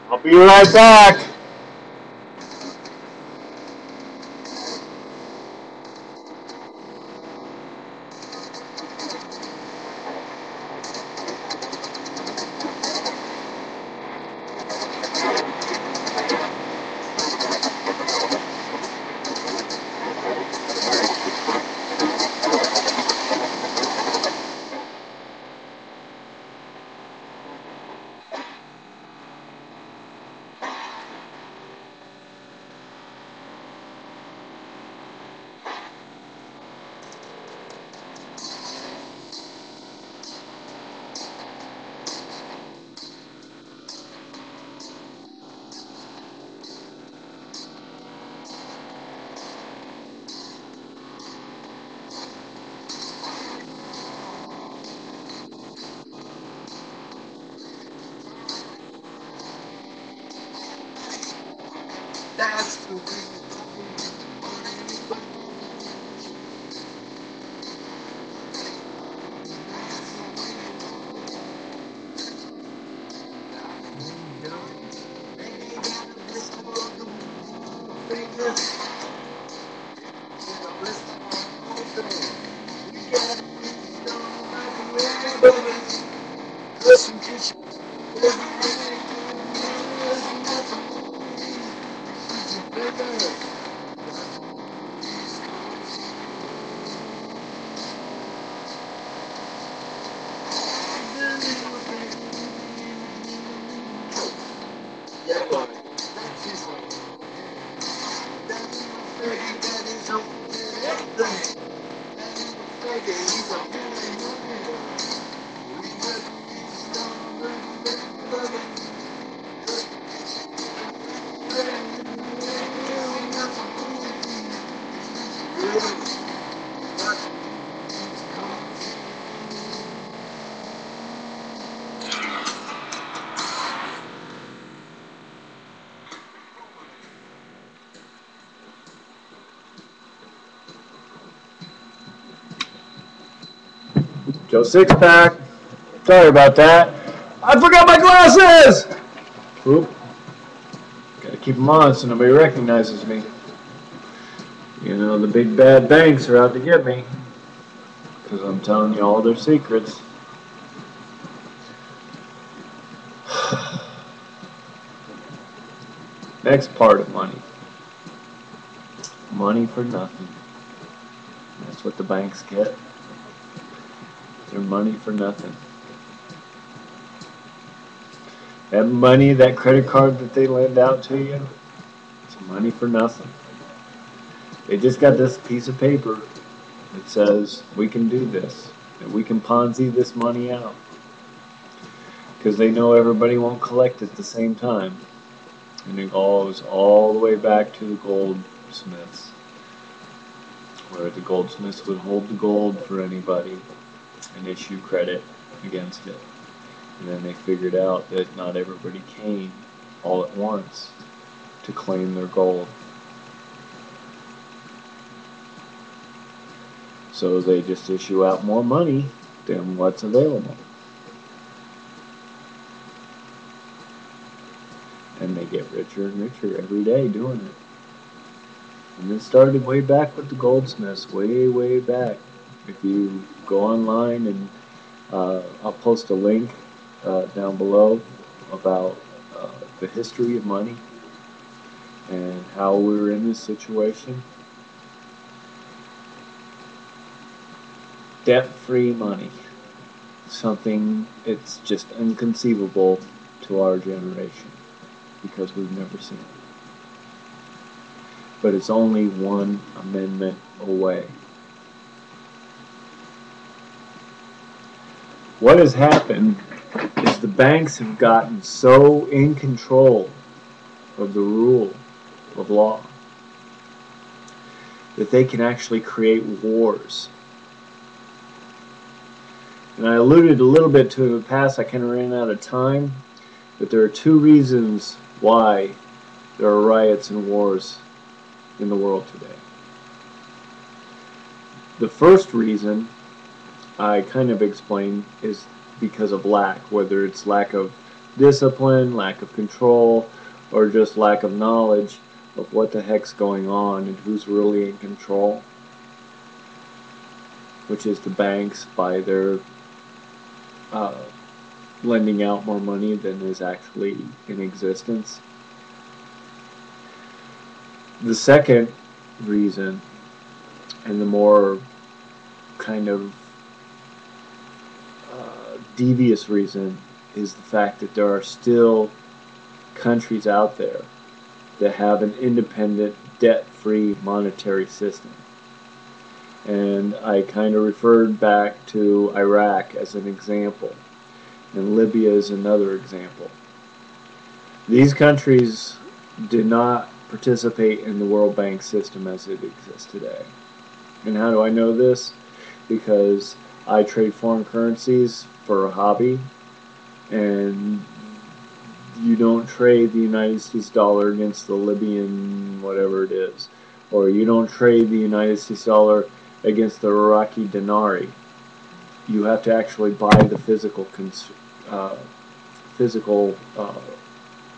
I'll be right back. That's the way. Joe Six-Pack. Sorry about that. I forgot my glasses! Oop. Gotta keep them on so nobody recognizes me. You know, the big bad banks are out to get me. Because I'm telling you all their secrets. Next part of money. Money for nothing. That's what the banks get. Their money for nothing. That money, that credit card that they lend out to you, it's money for nothing. They just got this piece of paper that says we can do this, that we can Ponzi this money out. Because they know everybody won't collect at the same time. And it goes all the way back to the goldsmiths, where the goldsmiths would hold the gold for anybody and issue credit against it. And then they figured out that not everybody came all at once to claim their gold. So they just issue out more money than what's available. And they get richer and richer every day doing it. And it started way back with the goldsmiths, way back. If you go online, and I'll post a link down below about the history of money and how we're in this situation. Debt-free money, something it's just inconceivable to our generation because we've never seen it. But it's only one amendment away. What has happened is the banks have gotten so in control of the rule of law that they can actually create wars. And I alluded a little bit to it in the past, I kind of ran out of time, but there are two reasons why there are riots and wars in the world today. The first reason I kind of explained is because of lack, whether it's lack of discipline, lack of control, or just lack of knowledge of what the heck's going on and who's really in control, which is the banks by their uh, lending out more money than is actually in existence. The second reason, and the more kind of devious reason, is the fact that there are still countries out there that have an independent, debt-free monetary system. And I kind of referred back to Iraq as an example, and Libya is another example. These countries did not participate in the World Bank system as it exists today. And how do I know this? Because I trade foreign currencies for a hobby, and you don't trade the United States dollar against the Libyan whatever it is, or you don't trade the United States dollar against the Iraqi dinari. You have to actually buy the physical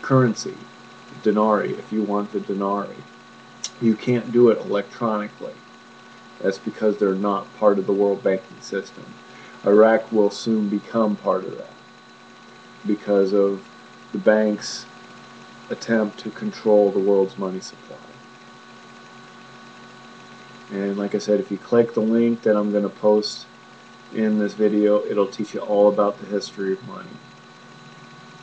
currency, dinari, if you want the dinari. You can't do it electronically. That's because they're not part of the world banking system. Iraq will soon become part of that because of the bank's attempt to control the world's money supply. And like I said, if you click the link that I'm going to post in this video, it'll teach you all about the history of money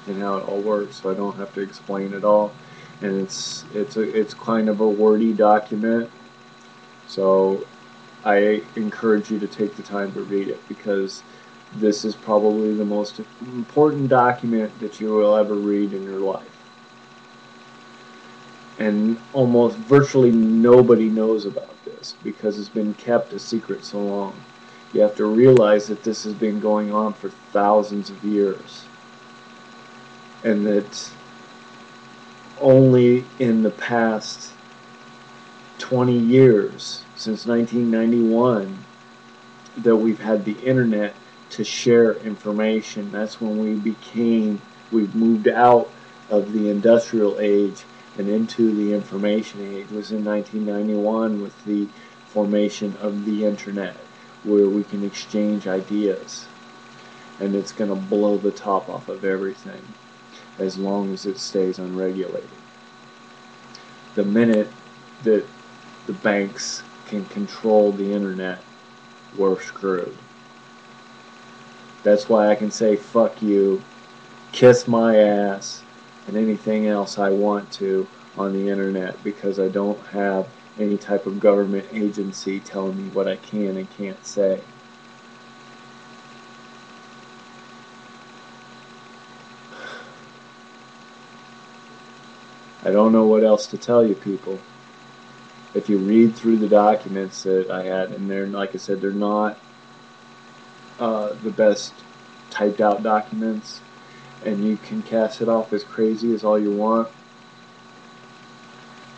and how it all works, so I don't have to explain it all. And it's kind of a wordy document, so I encourage you to take the time to read it, because this is probably the most important document that you will ever read in your life. And almost virtually nobody knows about this because it's been kept a secret so long. You have to realize that this has been going on for thousands of years, and that only in the past 20 years, since 1991, that we've had the internet to share information. That's when we've moved out of the industrial age and into the information age. It was in 1991 with the formation of the internet, where we can exchange ideas, and it's going to blow the top off of everything as long as it stays unregulated. The minute that the banks can control the internet, we're screwed. That's why I can say fuck you, kiss my ass, and anything else I want to on the internet, because I don't have any type of government agency telling me what I can and can't say. I don't know what else to tell you, people. If you read through the documents that I had, and they're, like I said, they're not the best typed out documents, and you can cast it off as crazy as all you want.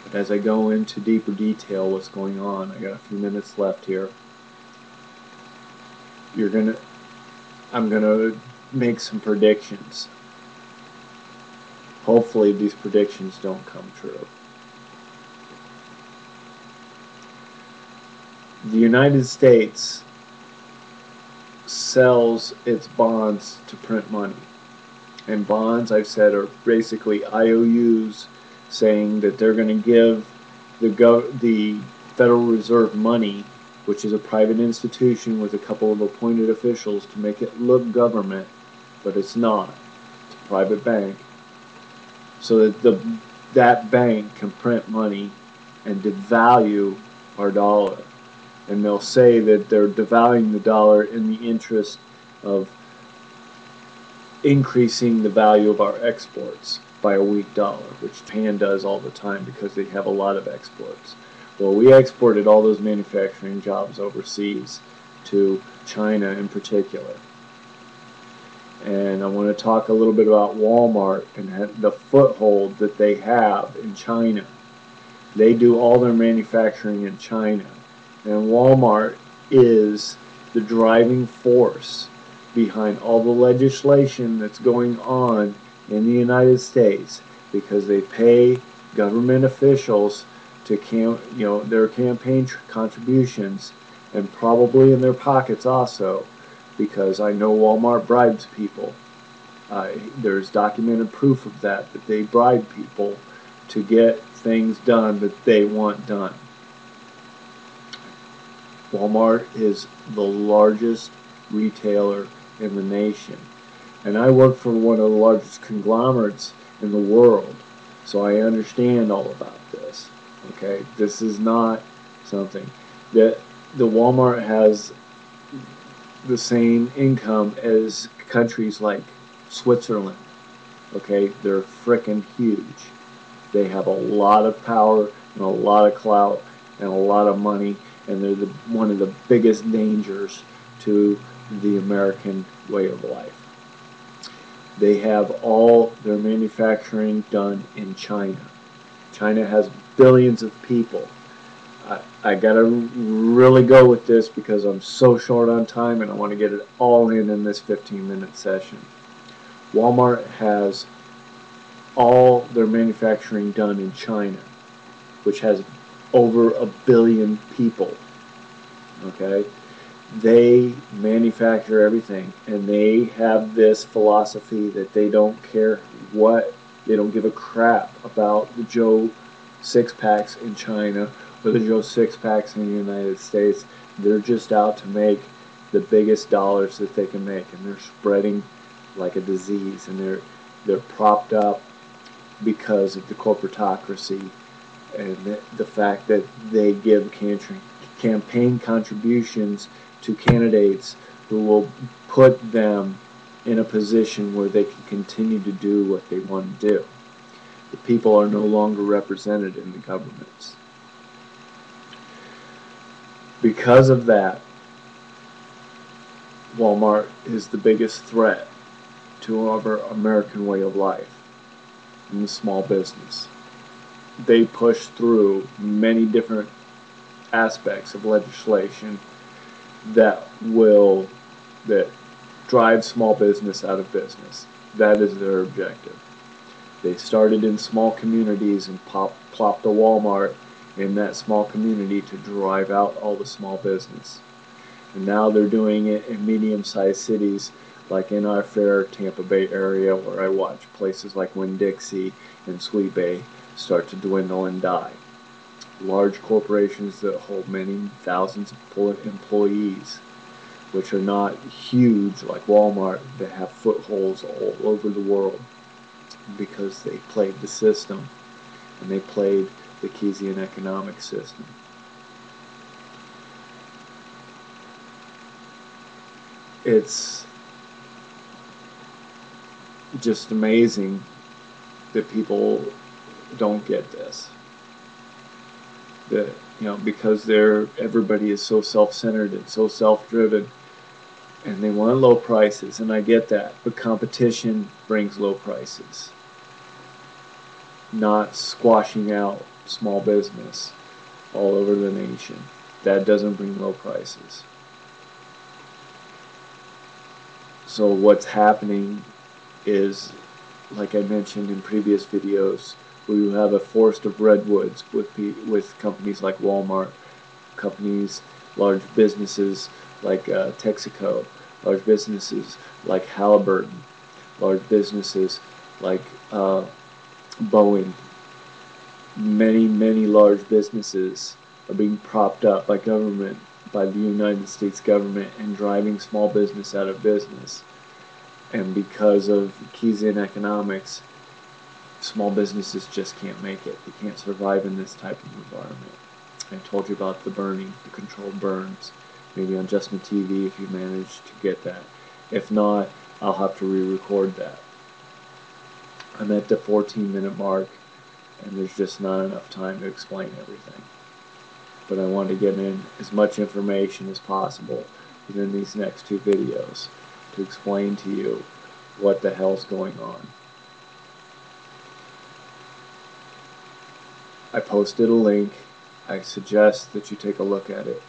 But as I go into deeper detail what's going on, I got a few minutes left here. I'm gonna make some predictions. Hopefully these predictions don't come true. The United States sells its bonds to print money. And bonds, I've said, are basically IOUs saying that they're going to give the Federal Reserve money, which is a private institution with a couple of appointed officials to make it look government, but it's not. It's a private bank. So that that bank can print money and devalue our dollar. And they'll say that they're devaluing the dollar in the interest of increasing the value of our exports by a weak dollar, which Japan does all the time because they have a lot of exports. Well, we exported all those manufacturing jobs overseas to China in particular. And I want to talk a little bit about Walmart and the foothold that they have in China. They do all their manufacturing in China. And Walmart is the driving force behind all the legislation that's going on in the United States, because they pay government officials to their campaign contributions, and probably in their pockets also, because I know Walmart bribes people. There's documented proof of that they bribe people to get things done that they want done. Walmart is the largest retailer in the nation. And I work for one of the largest conglomerates in the world, so I understand all about this. Okay, this is not something that the Walmart has the same income as countries like Switzerland. Okay, they're frickin' huge. They have a lot of power and a lot of clout and a lot of money, and they're one of the biggest dangers to the American way of life. They have all their manufacturing done in China. China has billions of people. I gotta really go with this because I'm so short on time and I want to get it all in this 15-minute session. Walmart has all their manufacturing done in China, which has over 1 billion people. Okay? They manufacture everything, and they have this philosophy that they don't care they don't give a crap about the Joe six-packs in China or the Joe six-packs in the United States. They're just out to make the biggest dollars that they can make, and they're spreading like a disease, and they're propped up because of the corporatocracy and the fact that they give campaign contributions to candidates who will put them in a position where they can continue to do what they want to do. The people are no longer represented in the governments. Because of that, Walmart is the biggest threat to our American way of life in the small business. They push through many different aspects of legislation that drive small business out of business. That is their objective. They started in small communities and plopped a Walmart in that small community to drive out all the small business. And now they're doing it in medium-sized cities like in our fair Tampa Bay area, where I watch places like Winn-Dixie and Sweet Bay start to dwindle and die. Large corporations that hold many thousands of employees, which are not huge like Walmart, that have footholds all over the world because they played the system, and they played the Keynesian economic system. It's just amazing that people don't get this. That, because everybody is so self-centered and so self-driven, and they want low prices, and I get that, but competition brings low prices, not squashing out small business all over the nation. That doesn't bring low prices. So what's happening is, like I mentioned in previous videos, we have a forest of redwoods with companies like Walmart, companies, large businesses like Texaco, large businesses like Halliburton, large businesses like Boeing. Many large businesses are being propped up by government, by the United States government, and driving small business out of business. And because of Keynesian economics, small businesses just can't make it. They can't survive in this type of environment. I told you about the controlled burns. Maybe on Just My TV if you manage to get that. If not, I'll have to re-record that. I'm at the 14-minute mark, and there's just not enough time to explain everything. But I want to get in as much information as possible within these next 2 videos to explain to you what the hell's going on. I posted a link. I suggest that you take a look at it.